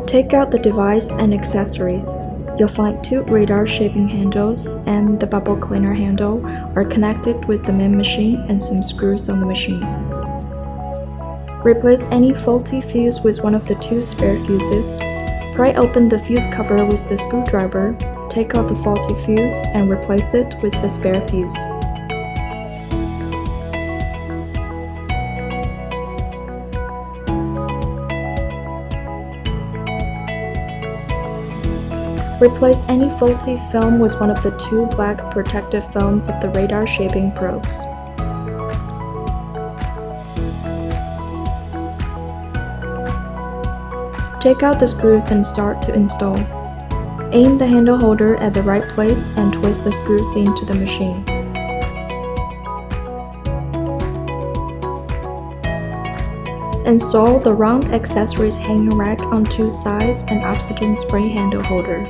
Take out the device and accessories. You'll find two radar shaping handles and the bubble cleaner handle are connected with the main machine and some screws on the machine. Replace any faulty fuse with one of the two spare fuses. Pry open the fuse cover with the screwdriver, take out the faulty fuse and replace it with the spare fuse. Replace any faulty film with one of the two black protective films of the radar shaping probes. Take out the screws and start to install. Aim the handle holder at the right place and twist the screws into the machine. Install the round accessories hanging rack on two sides and oxygen spray handle holder.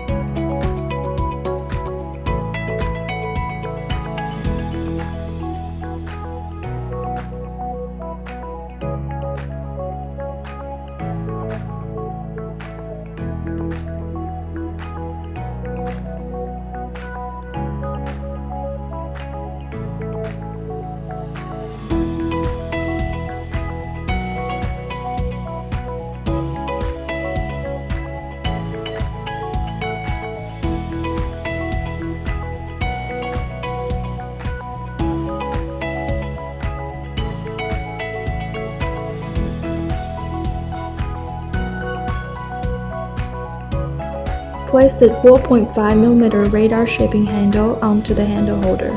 Place the 4.5mm radar shaping handle onto the handle holder.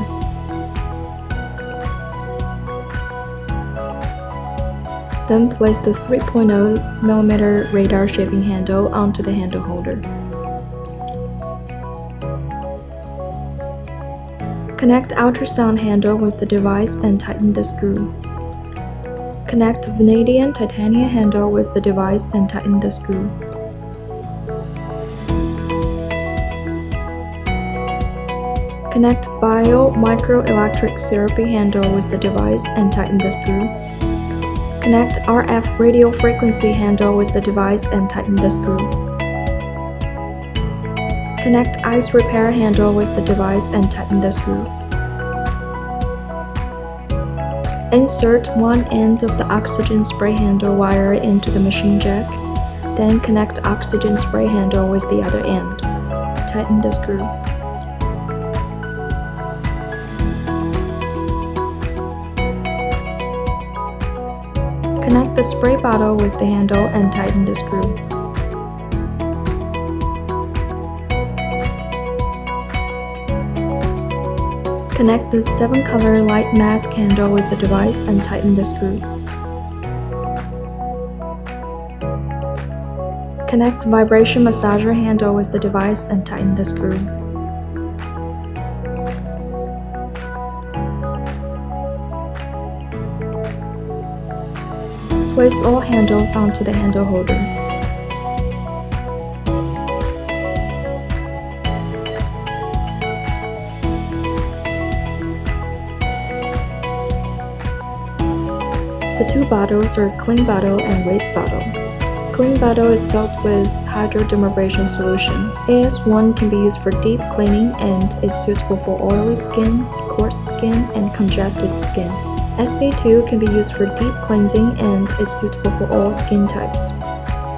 Then place the 3.0mm radar shaping handle onto the handle holder. Connect ultrasound handle with the device and tighten the screw. Connect vanadium titanium handle with the device and tighten the screw. Connect bio-microelectric therapy handle with the device and tighten the screw. Connect RF radio frequency handle with the device and tighten the screw. Connect ice repair handle with the device and tighten the screw. Insert one end of the oxygen spray handle wire into the machine jack, then connect oxygen spray handle with the other end. Tighten the screw. Connect the spray bottle with the handle and tighten the screw. Connect the 7-color light mask handle with the device and tighten the screw. Connect vibration massager handle with the device and tighten the screw. Place all handles onto the handle holder. The two bottles are clean bottle and waste bottle. Clean bottle is filled with Hydra Dermabrasion solution. AS1 can be used for deep cleaning and is suitable for oily skin, coarse skin, and congested skin. SC2 can be used for deep cleansing and is suitable for all skin types.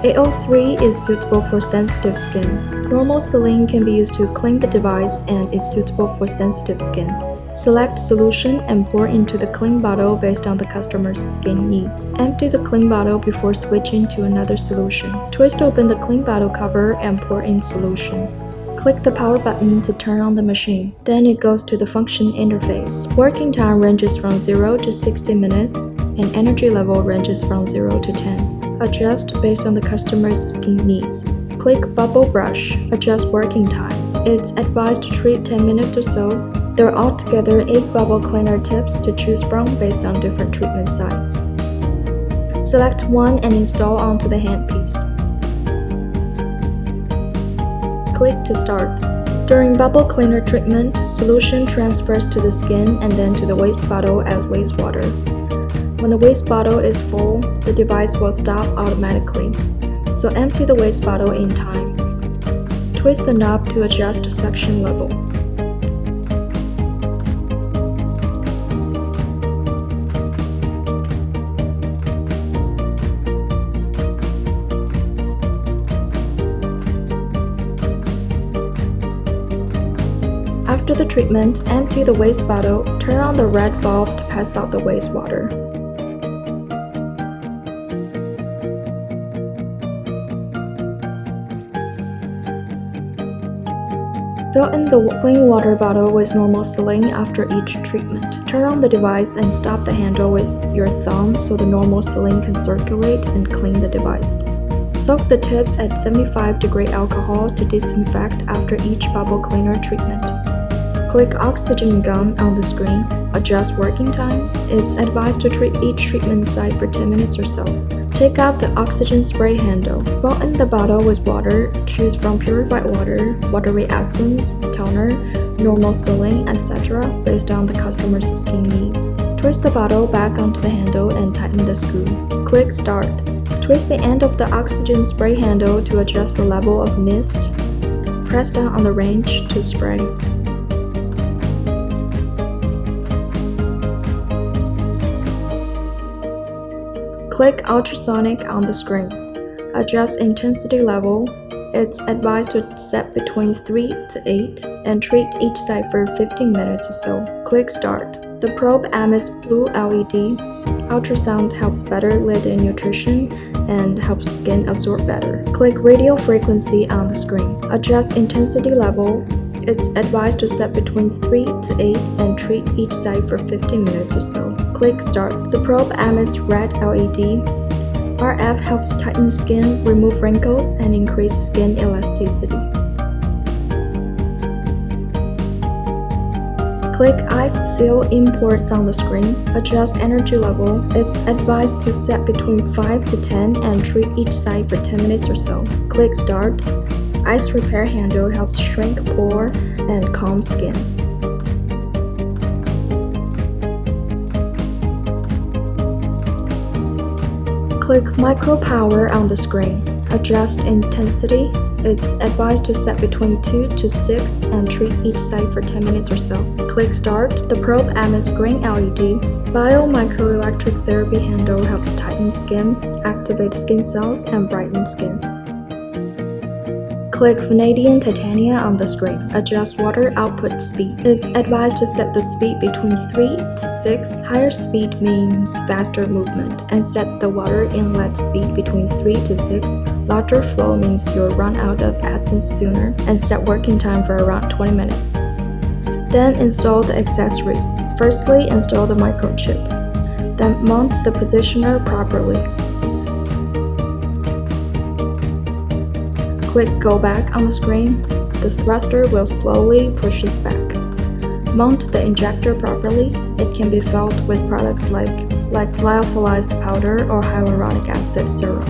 AO3 is suitable for sensitive skin. Normal saline can be used to clean the device and is suitable for sensitive skin. Select solution and pour into the clean bottle based on the customer's skin needs. Empty the clean bottle before switching to another solution. Twist open the clean bottle cover and pour in solution. Click the power button to turn on the machine. Then it goes to the function interface. Working time ranges from 0 to 60 minutes and energy level ranges from 0 to 10. Adjust based on the customer's skin needs. Click Bubble Brush. Adjust working time. It's advised to treat 10 minutes or so. There are altogether 8 bubble cleaner tips to choose from based on different treatment sites. Select one and install onto the handpiece. Click to start. During bubble cleaner treatment, solution transfers to the skin and then to the waste bottle as wastewater. When the waste bottle is full, the device will stop automatically, so empty the waste bottle in time. Twist the knob to adjust suction level. After the treatment, empty the waste bottle, turn on the red valve to pass out the wastewater. Fill in the clean water bottle with normal saline after each treatment. Turn on the device and stop the handle with your thumb so the normal saline can circulate and clean the device. Soak the tips at 75-degree alcohol to disinfect after each bubble cleaner treatment. Click Oxygen Gun on the screen. Adjust working time. It's advised to treat each treatment site for 10 minutes or so. Take out the oxygen spray handle. Fill in the bottle with water. Choose from purified water, watery essence, toner, normal saline, etc. based on the customer's skin needs. Twist the bottle back onto the handle and tighten the screw. Click Start. Twist the end of the oxygen spray handle to adjust the level of mist. Press down on the wrench to spray. Click Ultrasonic on the screen. Adjust intensity level. It's advised to set between 3 to 8 and treat each site for 15 minutes or so. Click Start. The probe emits blue LED. Ultrasound helps better lead in nutrition and helps skin absorb better. Click radio frequency on the screen. Adjust intensity level. It's advised to set between 3 to 8 and treat each site for 15 minutes or so. Click Start. The probe emits red LED. RF helps tighten skin, remove wrinkles, and increase skin elasticity. Click Ice Seal Imports on the screen. Adjust energy level. It's advised to set between 5 to 10 and treat each site for 10 minutes or so. Click Start. Ice Repair Handle helps shrink pore and calm skin. Click Micro Power on the screen. Adjust intensity. It's advised to set between 2 to 6 and treat each site for 10 minutes or so. Click Start. The probe emits green LED. Biomicroelectric therapy handle helps tighten skin, activate skin cells, and brighten skin. Click Vanadium Titania on the screen. Adjust water output speed. It's advised to set the speed between 3 to 6. Higher speed means faster movement, and set the water inlet speed between 3 to 6. Larger flow means you'll run out of essence sooner, and set working time for around 20 minutes. Then install the accessories. Firstly, install the microchip. Then mount the positioner properly. Click Go Back on the screen. The thruster will slowly push us back. Mount the injector properly. It can be filled with products like lyophilized powder or hyaluronic acid serum.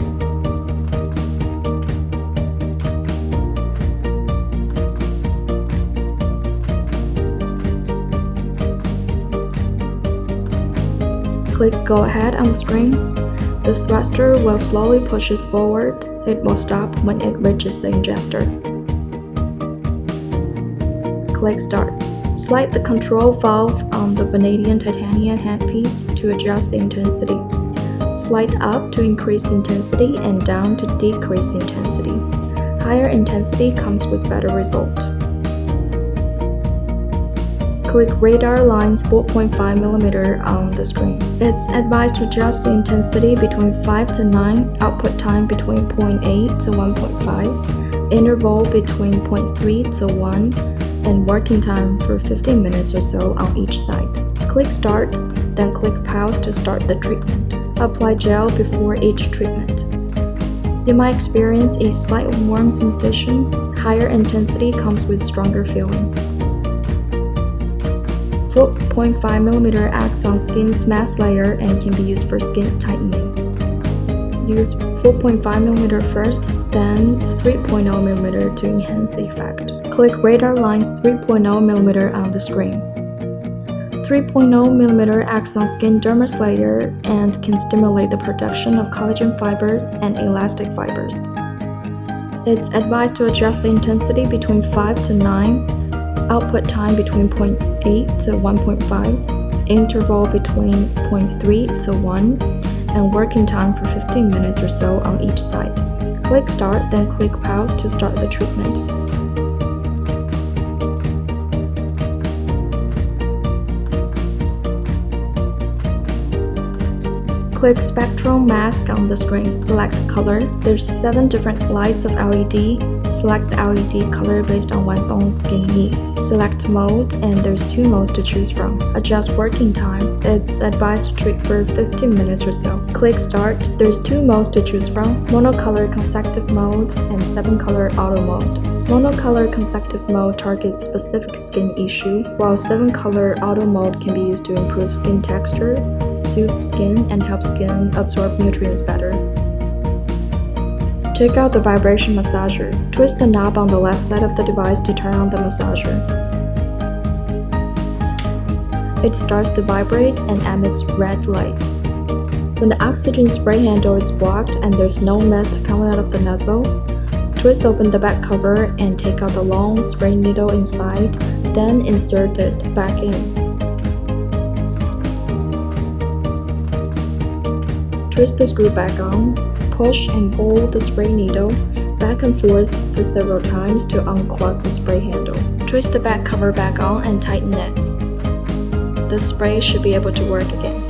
Click Go Ahead on the screen. The thruster will slowly push us forward. It will stop when it reaches the injector. Click Start. Slide the control valve on the Vanadium Titania handpiece to adjust the intensity. Slide up to increase intensity and down to decrease intensity. Higher intensity comes with better result. Click Radar Lines 4.5mm on the screen. It's advised to adjust the intensity between 5 to 9, output time between 0.8 to 1.5, interval between 0.3 to 1, and working time for 15 minutes or so on each site. Click Start, then click Pause to start the treatment. Apply gel before each treatment. You might experience a slight warm sensation. Higher intensity comes with stronger feeling. 4.5mm acts on skin's mask layer and can be used for skin tightening. Use 4.5mm first, then 3.0mm to enhance the effect. Click Radar Lines 3.0mm on the screen. 3.0mm acts on skin dermis layer and can stimulate the production of collagen fibers and elastic fibers. It's advised to adjust the intensity between 5 to 9, output time between 0.8 to 1.5, interval between 0.3 to 1, and working time for 15 minutes or so on each side. Click Start, then click Pause to start the treatment. Click Spectrum Mask on the screen. Select Color. There's 7 different lights of LED. Select the LED color based on one's own skin needs. Select Mode, and there's 2 modes to choose from. Adjust working time. It's advised to treat for 15 minutes or so. Click Start. There's 2 modes to choose from: Monocolor Consecutive Mode and 7-color Auto Mode. Monocolor consecutive mode targets specific skin issue, while 7-color auto mode can be used to improve skin texture, soothe skin, and help skin absorb nutrients better. Take out the vibration massager. Twist the knob on the left side of the device to turn on the massager. It starts to vibrate and emits red light. When the oxygen spray handle is blocked and there's no mist coming out of the nozzle, twist open the back cover and take out the long spray needle inside, then insert it back in. Twist the screw back on, push and pull the spray needle back and forth for several times to unclog the spray handle. Twist the back cover back on and tighten it. The spray should be able to work again.